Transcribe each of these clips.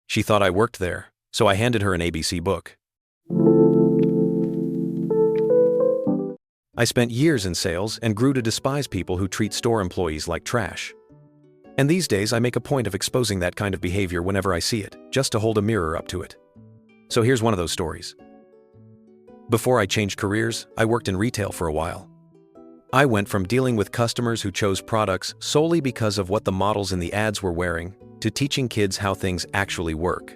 She thought I worked there, so I handed her an ABC book. I spent years in sales and grew to despise people who treat store employees like trash. And these days I make a point of exposing that kind of behavior whenever I see it, just to hold a mirror up to it. So here's one of those stories. Before I changed careers, I worked in retail for a while. I went from dealing with customers who chose products solely because of what the models in the ads were wearing, to teaching kids how things actually work.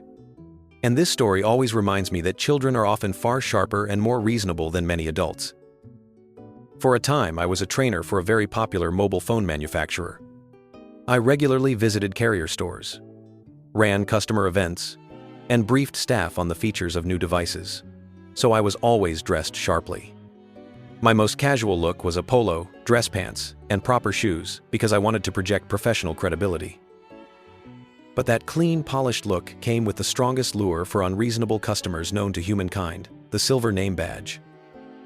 And this story always reminds me that children are often far sharper and more reasonable than many adults. For a time, I was a trainer for a very popular mobile phone manufacturer. I regularly visited carrier stores, ran customer events, and briefed staff on the features of new devices. So I was always dressed sharply. My most casual look was a polo, dress pants, and proper shoes because I wanted to project professional credibility. But that clean, polished look came with the strongest lure for unreasonable customers known to humankind, the silver name badge.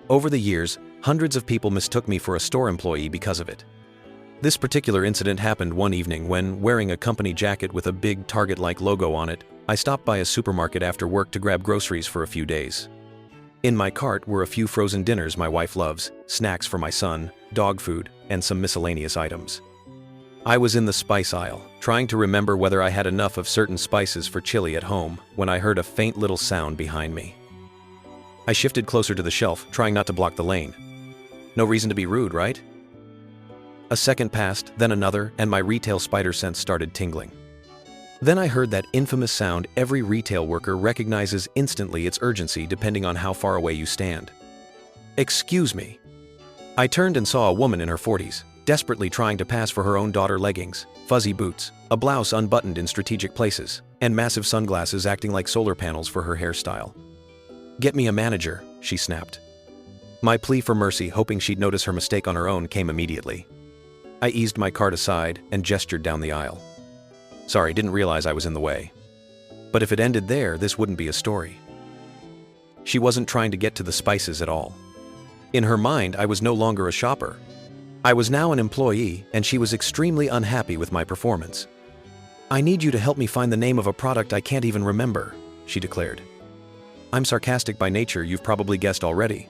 Over the years, hundreds of people mistook me for a store employee because of it. This particular incident happened one evening when, wearing a company jacket with a big Target-like logo on it, I stopped by a supermarket after work to grab groceries for a few days. In my cart were a few frozen dinners my wife loves, snacks for my son, dog food, and some miscellaneous items. I was in the spice aisle, trying to remember whether I had enough of certain spices for chili at home, when I heard a faint little sound behind me. I shifted closer to the shelf, trying not to block the lane. No reason to be rude, right? A second passed, then another, and my retail spider sense started tingling. Then I heard that infamous sound every retail worker recognizes instantly its urgency depending on how far away you stand. Excuse me. I turned and saw a woman in her 40s, desperately trying to pass for her own daughter leggings, fuzzy boots, a blouse unbuttoned in strategic places, and massive sunglasses acting like solar panels for her hairstyle. "Get me a manager," she snapped. My plea for mercy, hoping she'd notice her mistake on her own, came immediately. I eased my cart aside and gestured down the aisle. Sorry, didn't realize I was in the way. But if it ended there, this wouldn't be a story. She wasn't trying to get to the spices at all. In her mind, I was no longer a shopper. I was now an employee, and she was extremely unhappy with my performance. "I need you to help me find the name of a product I can't even remember," she declared. I'm sarcastic by nature, you've probably guessed already.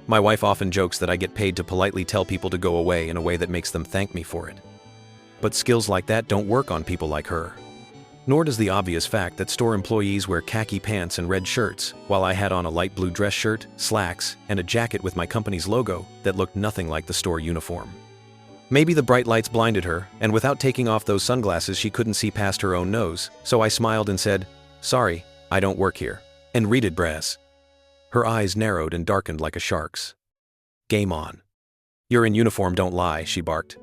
My wife often jokes that I get paid to politely tell people to go away in a way that makes them thank me for it. But skills like that don't work on people like her. Nor does the obvious fact that store employees wear khaki pants and red shirts, while I had on a light blue dress shirt, slacks, and a jacket with my company's logo that looked nothing like the store uniform. Maybe the bright lights blinded her, and without taking off those sunglasses she couldn't see past her own nose, so I smiled and said, "Sorry, I don't work here." And read it, Braz. Her eyes narrowed and darkened like a shark's. "Game on. You're in uniform, don't lie," she barked.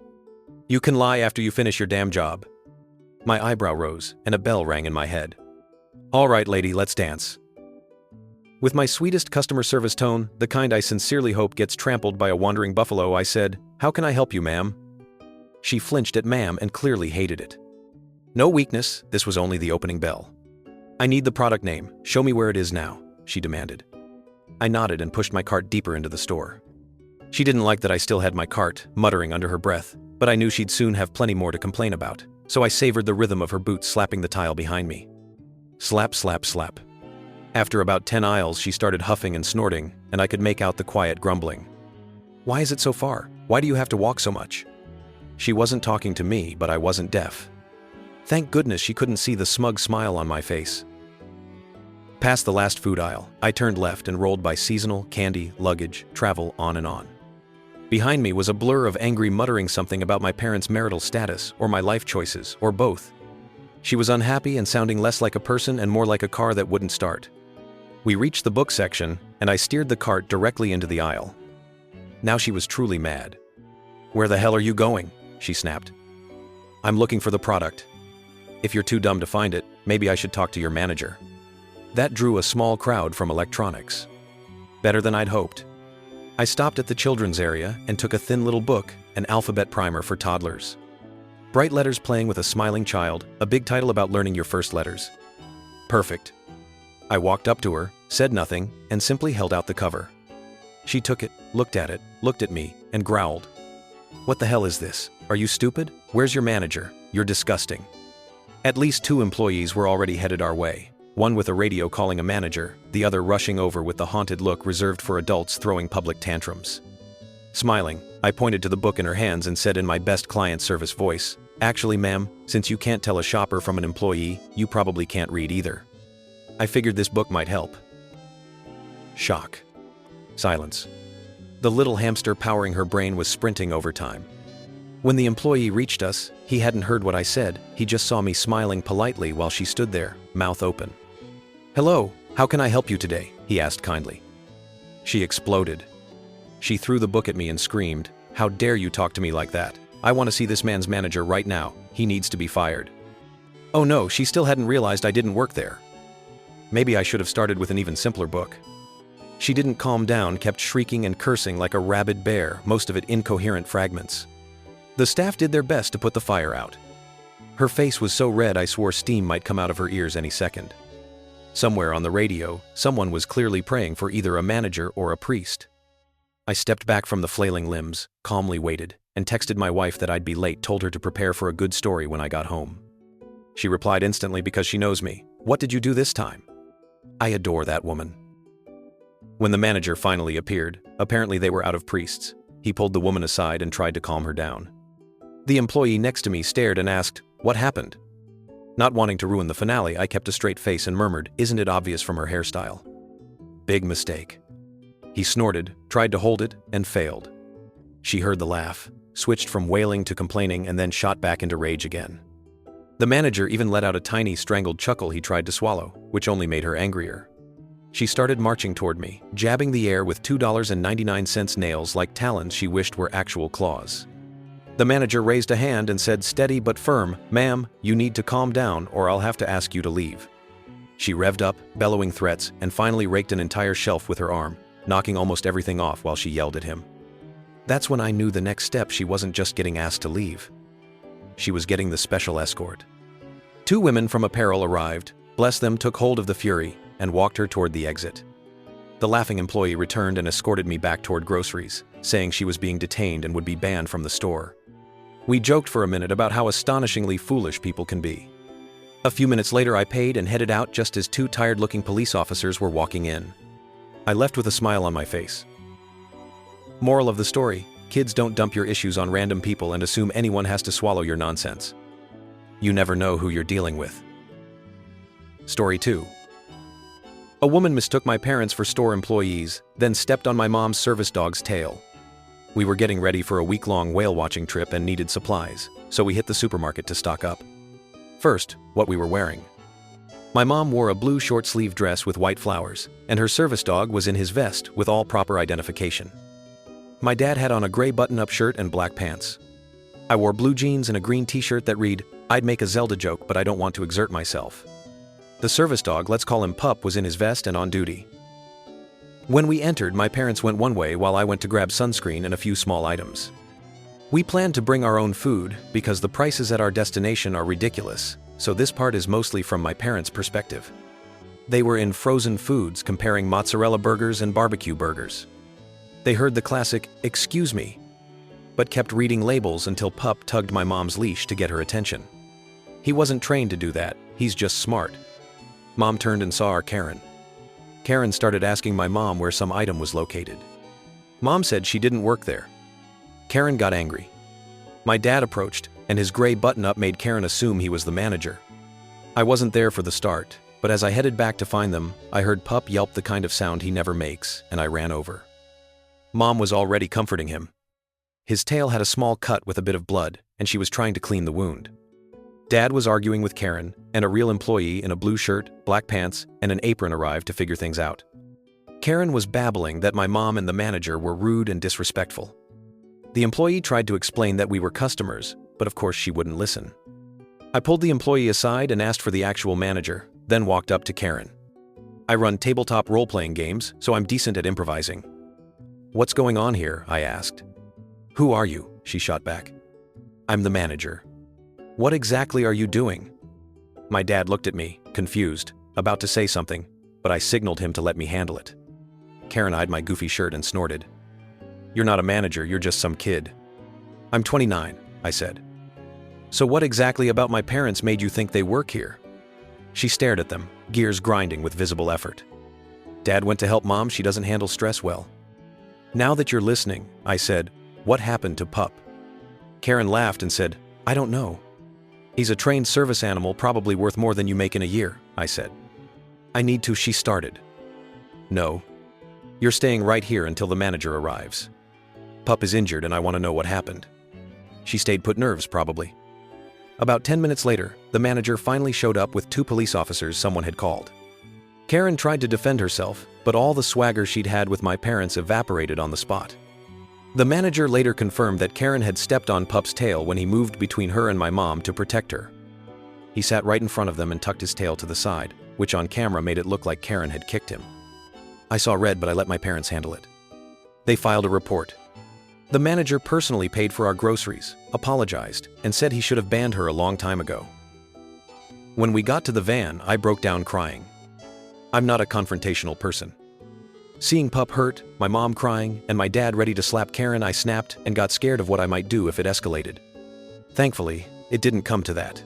"You can lie after you finish your damn job." My eyebrow rose, and a bell rang in my head. "All right, lady, let's dance." With my sweetest customer service tone, the kind I sincerely hope gets trampled by a wandering buffalo, I said, "How can I help you, ma'am?" She flinched at ma'am and clearly hated it. No weakness, this was only the opening bell. "I need the product name, show me where it is now," she demanded. I nodded and pushed my cart deeper into the store. She didn't like that I still had my cart, muttering under her breath, but I knew she'd soon have plenty more to complain about, so I savored the rhythm of her boots slapping the tile behind me. Slap, slap, slap. After about 10 aisles, she started huffing and snorting, and I could make out the quiet grumbling. "Why is it so far? Why do you have to walk so much?" She wasn't talking to me, but I wasn't deaf. Thank goodness she couldn't see the smug smile on my face. Past the last food aisle, I turned left and rolled by seasonal, candy, luggage, travel, on and on. Behind me was a blur of angry muttering something about my parents' marital status, or my life choices, or both. She was unhappy and sounding less like a person and more like a car that wouldn't start. We reached the book section, and I steered the cart directly into the aisle. Now she was truly mad. "Where the hell are you going?" she snapped. "I'm looking for the product. If you're too dumb to find it, maybe I should talk to your manager." That drew a small crowd from electronics. Better than I'd hoped. I stopped at the children's area and took a thin little book, an alphabet primer for toddlers. Bright letters playing with a smiling child, a big title about learning your first letters. Perfect. I walked up to her, said nothing, and simply held out the cover. She took it, looked at me, and growled. "What the hell is this? Are you stupid? Where's your manager? You're disgusting." At least 2 employees were already headed our way, one with a radio calling a manager, the other rushing over with the haunted look reserved for adults throwing public tantrums. Smiling, I pointed to the book in her hands and said in my best client service voice, "Actually, ma'am, since you can't tell a shopper from an employee, you probably can't read either. I figured this book might help." Shock. Silence. The little hamster powering her brain was sprinting overtime. When the employee reached us, he hadn't heard what I said, he just saw me smiling politely while she stood there, mouth open. "Hello, how can I help you today?" he asked kindly. She exploded. She threw the book at me and screamed, "How dare you talk to me like that? I want to see this man's manager right now, he needs to be fired." Oh no, she still hadn't realized I didn't work there. Maybe I should have started with an even simpler book. She didn't calm down, kept shrieking and cursing like a rabid bear, most of it incoherent fragments. The staff did their best to put the fire out. Her face was so red I swore steam might come out of her ears any second. Somewhere on the radio, someone was clearly praying for either a manager or a priest. I stepped back from the flailing limbs, calmly waited, and texted my wife that I'd be late, told her to prepare for a good story when I got home. She replied instantly because she knows me, "What did you do this time?" I adore that woman. When the manager finally appeared, apparently they were out of priests. He pulled the woman aside and tried to calm her down. The employee next to me stared and asked, "What happened?" Not wanting to ruin the finale, I kept a straight face and murmured, "Isn't it obvious from her hairstyle?" Big mistake. He snorted, tried to hold it, and failed. She heard the laugh, switched from wailing to complaining, and then shot back into rage again. The manager even let out a tiny strangled chuckle he tried to swallow, which only made her angrier. She started marching toward me, jabbing the air with $2.99 nails like talons she wished were actual claws. The manager raised a hand and said steady but firm, "Ma'am, you need to calm down or I'll have to ask you to leave." She revved up, bellowing threats, and finally raked an entire shelf with her arm, knocking almost everything off while she yelled at him. That's when I knew the next step, she wasn't just getting asked to leave. She was getting the special escort. 2 women from apparel arrived, bless them, took hold of the fury, and walked her toward the exit. The laughing employee returned and escorted me back toward groceries, saying she was being detained and would be banned from the store. We joked for a minute about how astonishingly foolish people can be. A few minutes later I paid and headed out just as 2 tired-looking police officers were walking in. I left with a smile on my face. Moral of the story, kids, don't dump your issues on random people and assume anyone has to swallow your nonsense. You never know who you're dealing with. Story 2. A woman mistook my parents for store employees, then stepped on my mom's service dog's tail. We were getting ready for a week-long whale-watching trip and needed supplies, so we hit the supermarket to stock up. First, what we were wearing. My mom wore a blue short-sleeve dress with white flowers, and her service dog was in his vest with all proper identification. My dad had on a gray button-up shirt and black pants. I wore blue jeans and a green t-shirt that read, "I'd make a Zelda joke, but I don't want to exert myself." The service dog, let's call him Pup, was in his vest and on duty. When we entered, my parents went one way while I went to grab sunscreen and a few small items. We planned to bring our own food because the prices at our destination are ridiculous, so this part is mostly from my parents' perspective. They were in frozen foods comparing mozzarella burgers and barbecue burgers. They heard the classic, "Excuse me," but kept reading labels until Pup tugged my mom's leash to get her attention. He wasn't trained to do that, he's just smart. Mom turned and saw our Karen. Karen started asking my mom where some item was located. Mom said she didn't work there. Karen got angry. My dad approached, and his gray button-up made Karen assume he was the manager. I wasn't there for the start, but as I headed back to find them, I heard Pup yelp the kind of sound he never makes, and I ran over. Mom was already comforting him. His tail had a small cut with a bit of blood, and she was trying to clean the wound. Dad was arguing with Karen, and a real employee in a blue shirt, black pants, and an apron arrived to figure things out. Karen was babbling that my mom and the manager were rude and disrespectful. The employee tried to explain that we were customers, but of course she wouldn't listen. I pulled the employee aside and asked for the actual manager, then walked up to Karen. I run tabletop role-playing games, so I'm decent at improvising. "What's going on here?" I asked. "Who are you?" she shot back. "I'm the manager." "What exactly are you doing?" My dad looked at me, confused, about to say something, but I signaled him to let me handle it. Karen eyed my goofy shirt and snorted. "You're not a manager, you're just some kid." "I'm 29, I said. So what exactly about my parents made you think they work here? She stared at them, gears grinding with visible effort. Dad went to help Mom, she doesn't handle stress well. Now that you're listening, I said, what happened to Pup? Karen laughed and said, I don't know. He's a trained service animal, probably worth more than you make in a year, I said. I need to, she started. No. You're staying right here until the manager arrives. Pup is injured and I want to know what happened. She stayed put, nerves probably. About 10 minutes later, the manager finally showed up with 2 police officers someone had called. Karen tried to defend herself, but all the swagger she'd had with my parents evaporated on the spot. The manager later confirmed that Karen had stepped on Pup's tail when he moved between her and my mom to protect her. He sat right in front of them and tucked his tail to the side, which on camera made it look like Karen had kicked him. I saw red, but I let my parents handle it. They filed a report. The manager personally paid for our groceries, apologized, and said he should have banned her a long time ago. When we got to the van, I broke down crying. I'm not a confrontational person. Seeing Pup hurt, my mom crying, and my dad ready to slap Karen, I snapped and got scared of what I might do if it escalated. Thankfully, it didn't come to that.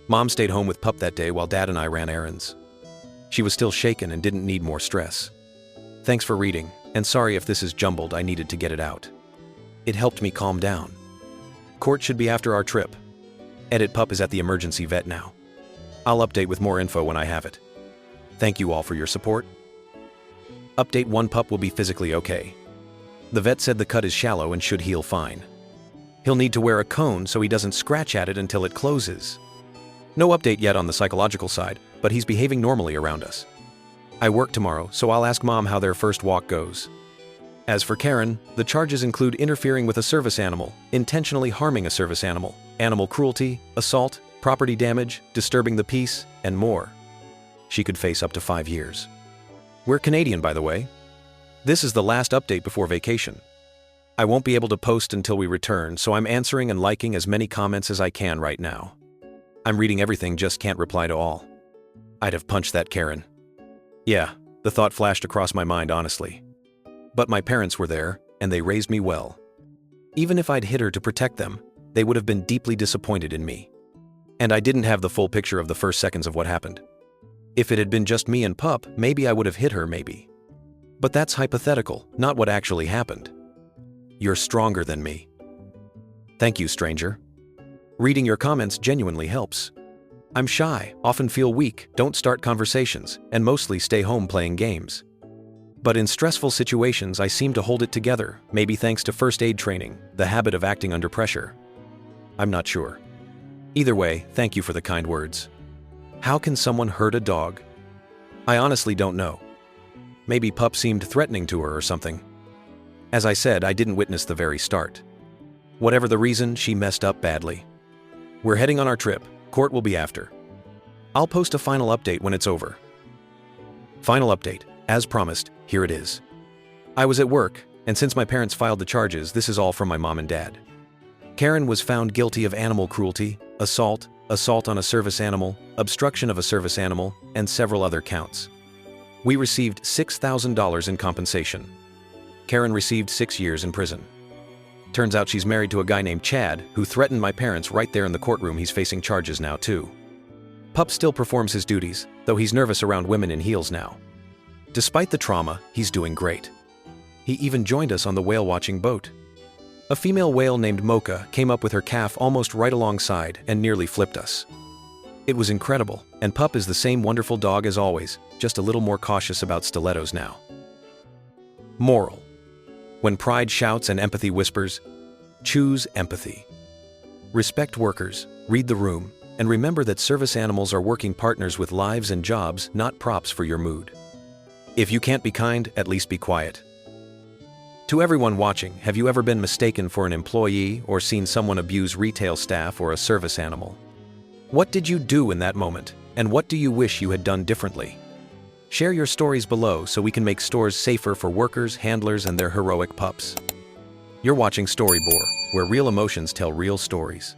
Mom stayed home with Pup that day while Dad and I ran errands. She was still shaken and didn't need more stress. Thanks for reading, and sorry if this is jumbled, I needed to get it out. It helped me calm down. Court should be after our trip. Edit, Pup is at the emergency vet now. I'll update with more info when I have it. Thank you all for your support. Update 1, Pup will be physically okay. The vet said the cut is shallow and should heal fine. He'll need to wear a cone so he doesn't scratch at it until it closes. No update yet on the psychological side, but he's behaving normally around us. I work tomorrow, so I'll ask Mom how their first walk goes. As for Karen, the charges include interfering with a service animal, intentionally harming a service animal, animal cruelty, assault, property damage, disturbing the peace, and more. She could face up to 5 years. We're Canadian, by the way. This is the last update before vacation. I won't be able to post until we return, so I'm answering and liking as many comments as I can right now. I'm reading everything, just can't reply to all. I'd have punched that Karen. Yeah, the thought flashed across my mind, honestly. But my parents were there, and they raised me well. Even if I'd hit her to protect them, they would have been deeply disappointed in me. And I didn't have the full picture of the first seconds of what happened. If it had been just me and Pup, maybe I would have hit her, maybe. But that's hypothetical, not what actually happened. You're stronger than me. Thank you, stranger. Reading your comments genuinely helps. I'm shy, often feel weak, don't start conversations, and mostly stay home playing games. But in stressful situations, I seem to hold it together, maybe thanks to first aid training, the habit of acting under pressure. I'm not sure. Either way, thank you for the kind words. How can someone hurt a dog? I honestly don't know. Maybe Pup seemed threatening to her or something. As I said, I didn't witness the very start. Whatever the reason, she messed up badly. We're heading on our trip. Court will be after. I'll post a final update when it's over. Final update. As promised, here it is. I was at work, and since my parents filed the charges, this is all from my mom and dad. Karen was found guilty of animal cruelty, assault, assault on a service animal, obstruction of a service animal, and several other counts. We received $6,000 in compensation. Karen received 6 years in prison. Turns out she's married to a guy named Chad, who threatened my parents right there in the courtroom. He's facing charges now too. Pup still performs his duties, though he's nervous around women in heels now. Despite the trauma, he's doing great. He even joined us on the whale-watching boat. A female whale named Mocha came up with her calf almost right alongside and nearly flipped us. It was incredible, and Pup is the same wonderful dog as always, just a little more cautious about stilettos now. Moral: when pride shouts and empathy whispers, choose empathy. Respect workers, read the room, and remember that service animals are working partners with lives and jobs, not props for your mood. If you can't be kind, at least be quiet. To everyone watching, have you ever been mistaken for an employee or seen someone abuse retail staff or a service animal? What did you do in that moment, and what do you wish you had done differently? Share your stories below so we can make stores safer for workers, handlers, and their heroic pups. You're watching Boar, where real emotions tell real stories.